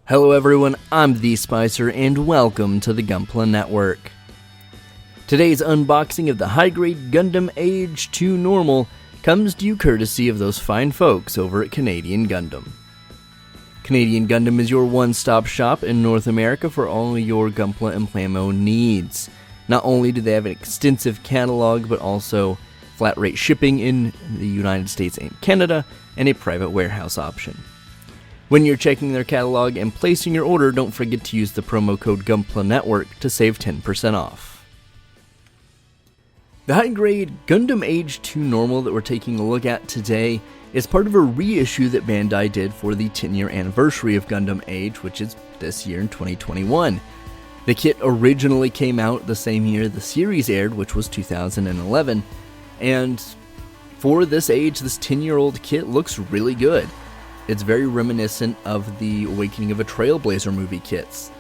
Hello everyone, I'm the Spicer and welcome to the Gunpla Network. Today's unboxing of the high-grade Gundam AGE 2 Normal comes to you courtesy of those fine folks over at Canadian Gundam. Canadian Gundam is your one-stop shop in North America for all your Gunpla and Plamo needs. Not only do they have an extensive catalog, but also flat-rate shipping in the United States and Canada, and a private warehouse option. When you're checking their catalog and placing your order, don't forget to use the promo code Gunpla Network to save 10% off. The high-grade Gundam AGE 2 Normal that we're taking a look at today is part of a reissue that Bandai did for the 10-year anniversary of Gundam AGE, which is this year in 2021. The kit originally came out the same year the series aired, which was 2011, and for this age, this 10-year-old kit looks really good. It's very reminiscent of the Awakening of a Trailblazer movie kits.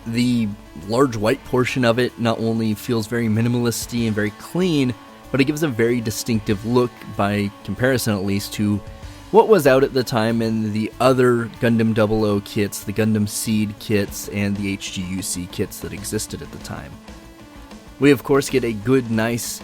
The large white portion of it not only feels very minimalisty and very clean, but it gives a very distinctive look, by comparison at least, to what was out at the time in the other Gundam 00 kits, the Gundam Seed kits, and the HGUC kits that existed at the time. We of course get a good, nice,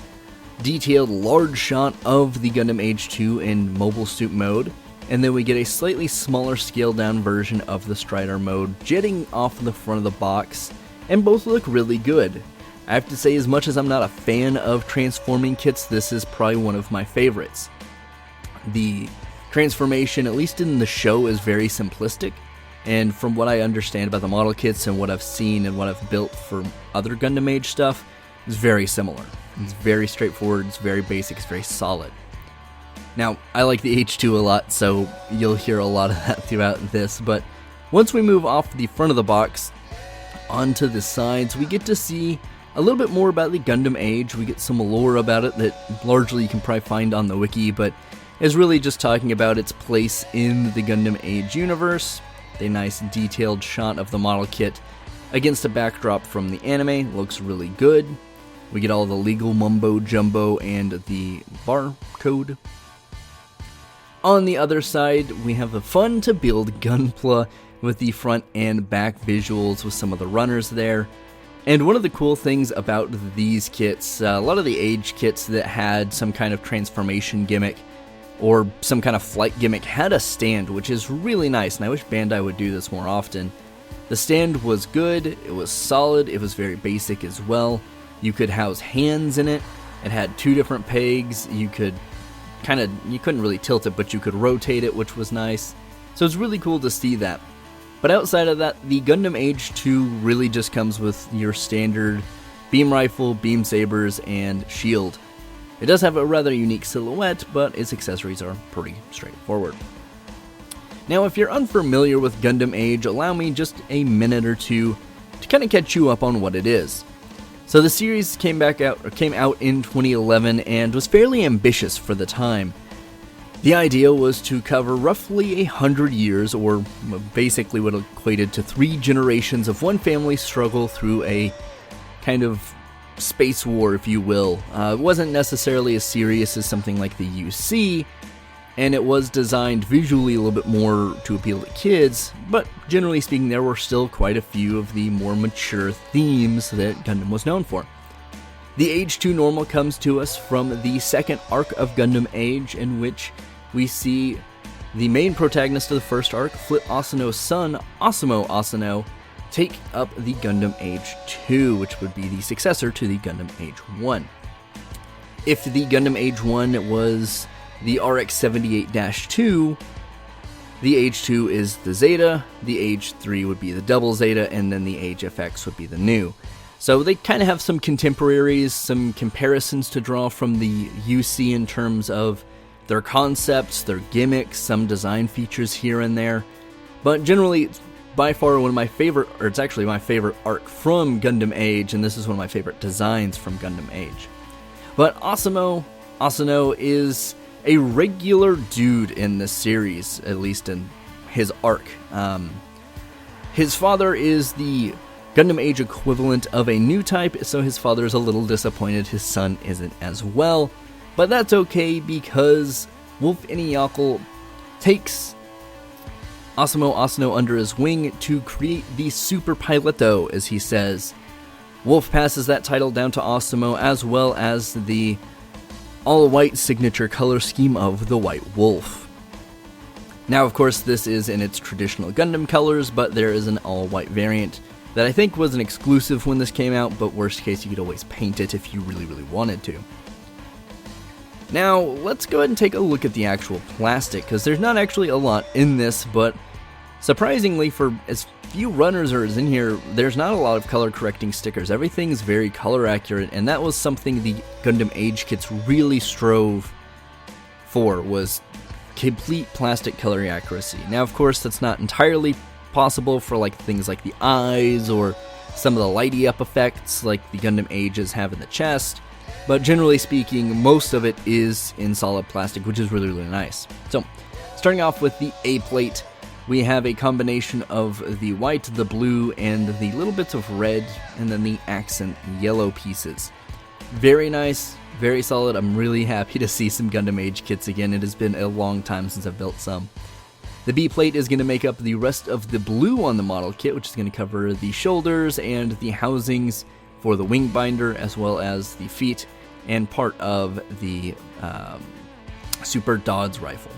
detailed large shot of the Gundam AGE 2 in mobile suit mode, and then we get a slightly smaller scaled down version of the Strider mode jetting off the front of the box, and both look really good. I have to say, as much as I'm not a fan of transforming kits, this is probably one of my favorites. The transformation, at least in the show, is very simplistic, and from what I understand about the model kits and what I've seen and what I've built for other Gundam AGE stuff, it's very similar. It's very straightforward, it's very basic, it's very solid. Now, I like the H2 a lot, so you'll hear a lot of that throughout this, but once we move off the front of the box onto the sides, we get to see a little bit more about the Gundam AGE. We get some lore about it that largely you can probably find on the wiki, but is really just talking about its place in the Gundam AGE universe. A nice detailed shot of the model kit against a backdrop from the anime. Looks really good. We get all the legal mumbo jumbo and the barcode. On the other side, we have the fun to build Gunpla with the front and back visuals with some of the runners there. And one of the cool things about these kits, a lot of the AGE kits that had some kind of transformation gimmick or some kind of flight gimmick had a stand, which is really nice, and I wish Bandai would do this more often. The stand was good, it was solid, it was very basic as well. You could house hands in it, it had two different pegs, you couldn't really tilt it, but you could rotate it, which was nice. So it's really cool to see that. But outside of that, the Gundam AGE 2 really just comes with your standard beam rifle, beam sabers, and shield. It does have a rather unique silhouette, but its accessories are pretty straightforward. Now, if you're unfamiliar with Gundam AGE, allow me just a minute or two to kind of catch you up on what it is. So the series came out in 2011 and was fairly ambitious for the time. The idea was to cover roughly 100 years, or basically what equated to 3 generations of one family's struggle through a kind of space war, if you will. It wasn't necessarily as serious as something like the UC, and it was designed visually a little bit more to appeal to kids, but generally speaking, there were still quite a few of the more mature themes that Gundam was known for. The AGE 2 Normal comes to us from the second arc of Gundam AGE, in which we see the main protagonist of the first arc, Flit Asuno's son, Asemu Asuno, take up the Gundam AGE 2, which would be the successor to the Gundam AGE 1. If the Gundam AGE 1 was the RX-78-2, the AGE 2 is the Zeta, the AGE 3 would be the Double Zeta, and then the AGE FX would be the new. So they kind of have some contemporaries, some comparisons to draw from the UC in terms of their concepts, their gimmicks, some design features here and there. But generally, it's by far one of my favorite, or it's actually my favorite arc from Gundam AGE, and this is one of my favorite designs from Gundam AGE. But Asuno is a regular dude in this series, at least in his arc. His father is the Gundam AGE equivalent of a new type, so his father is a little disappointed his son isn't as well. But that's okay, because Wolf Iniakal takes Asemu Asuno under his wing to create the Super Piloto, as he says. Wolf passes that title down to Asemu, as well as the all-white signature color scheme of the White Wolf. Now, of course, this is in its traditional Gundam colors, but there is an all-white variant that I think was an exclusive when this came out, but worst case, you could always paint it if you really, really wanted to. Now, let's go ahead and take a look at the actual plastic, because there's not actually a lot in this, but surprisingly, for as few runners as in here, there's not a lot of color correcting stickers. Everything's very color accurate, and that was something the Gundam AGE kits really strove for, was complete plastic color accuracy. Now, of course, that's not entirely possible for like things like the eyes or some of the lighty up effects like the Gundam AGEs have in the chest, but generally speaking, most of it is in solid plastic, which is really, really nice. So, starting off with the A plate, we have a combination of the white, the blue, and the little bits of red, and then the accent yellow pieces. Very nice, very solid. I'm really happy to see some Gundam AGE kits again. It has been a long time since I've built some. The B plate is going to make up the rest of the blue on the model kit, which is going to cover the shoulders and the housings for the wing binder, as well as the feet and part of the Super Dodds rifle.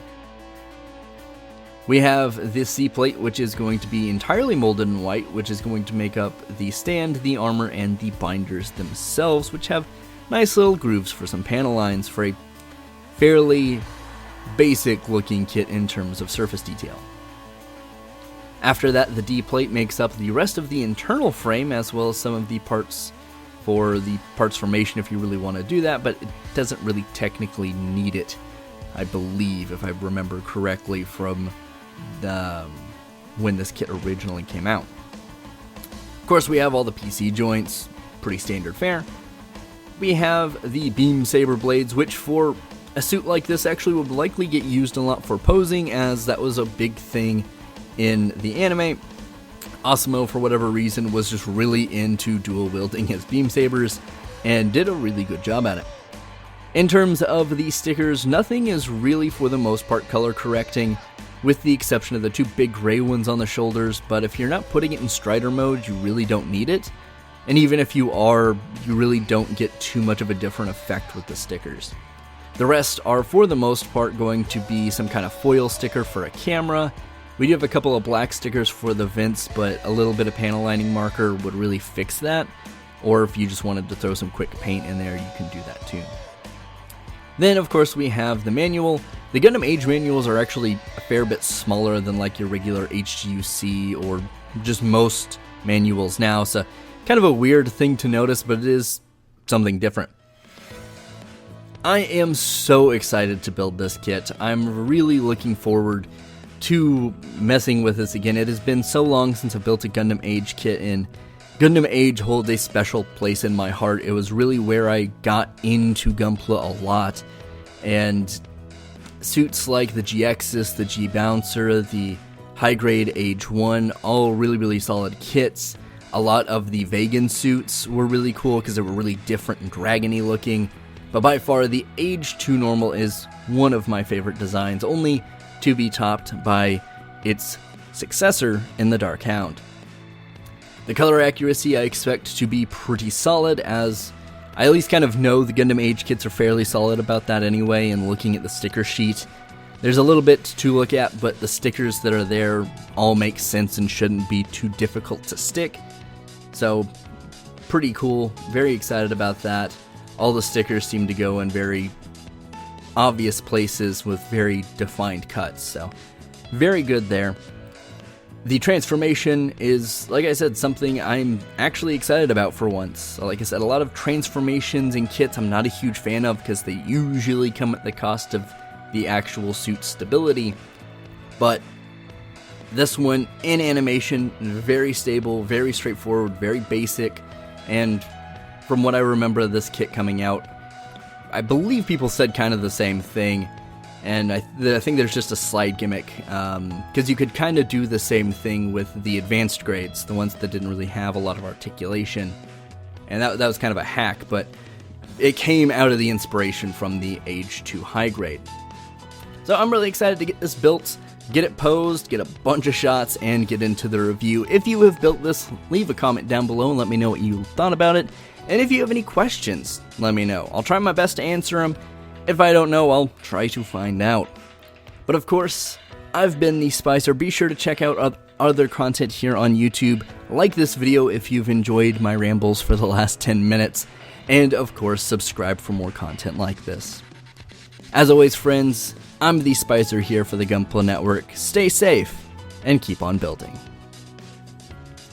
We have this C plate, which is going to be entirely molded in white, which is going to make up the stand, the armor, and the binders themselves, which have nice little grooves for some panel lines for a fairly basic looking kit in terms of surface detail. After that, the D plate makes up the rest of the internal frame, as well as some of the parts for the parts formation if you really want to do that, but it doesn't really technically need it, I believe, if I remember correctly from when this kit originally came out. Of course, we have all the PC joints, pretty standard fare. We have the beam saber blades, which for a suit like this actually would likely get used a lot for posing, as that was a big thing in the anime. Asemu, for whatever reason, was just really into dual wielding his beam sabers and did a really good job at it. In terms of the stickers, nothing is really for the most part color correcting, with the exception of the two big gray ones on the shoulders, but if you're not putting it in Strider mode, you really don't need it. And even if you are, you really don't get too much of a different effect with the stickers. The rest are, for the most part, going to be some kind of foil sticker for a camera. We do have a couple of black stickers for the vents, but a little bit of panel lining marker would really fix that. Or if you just wanted to throw some quick paint in there, you can do that too. Then, of course, we have the manual. The Gundam AGE manuals are actually a fair bit smaller than like your regular HGUC or just most manuals now, so kind of a weird thing to notice, but it is something different. I am so excited to build this kit. I'm really looking forward to messing with this again. It has been so long since I built a Gundam AGE kit, and Gundam AGE holds a special place in my heart. It was really where I got into Gunpla a lot, and suits like the G-Exis, the G-Bouncer, the high-grade AGE 1, all really, really solid kits. A lot of the Vegan suits were really cool because they were really different and dragony looking, but by far the AGE 2 Normal is one of my favorite designs, only to be topped by its successor in the Dark Hound. The color accuracy I expect to be pretty solid, as I at least kind of know the Gundam AGE kits are fairly solid about that anyway, and looking at the sticker sheet, there's a little bit to look at, but the stickers that are there all make sense and shouldn't be too difficult to stick. So, pretty cool, very excited about that. All the stickers seem to go in very obvious places with very defined cuts, so very good there. The transformation is, like I said, something I'm actually excited about for once. Like I said, a lot of transformations in kits I'm not a huge fan of because they usually come at the cost of the actual suit stability, but this one in animation, very stable, very straightforward, very basic, and from what I remember of this kit coming out, I believe people said kind of the same thing. And I think there's just a slight gimmick, because you could kind of do the same thing with the advanced grades, the ones that didn't really have a lot of articulation. And that was kind of a hack, but it came out of the inspiration from the AGE 2 high grade. So I'm really excited to get this built. get it posed, get a bunch of shots, and get into the review. If you have built this, leave a comment down below and let me know what you thought about it. And if you have any questions, let me know. I'll try my best to answer them. If I don't know, I'll try to find out. But of course, I've been the Spicer. Be sure to check out other content here on YouTube. Like this video if you've enjoyed my rambles for the last 10 minutes. And of course, subscribe for more content like this. As always, friends, I'm the Spicer here for the Gunpla Network. Stay safe and keep on building.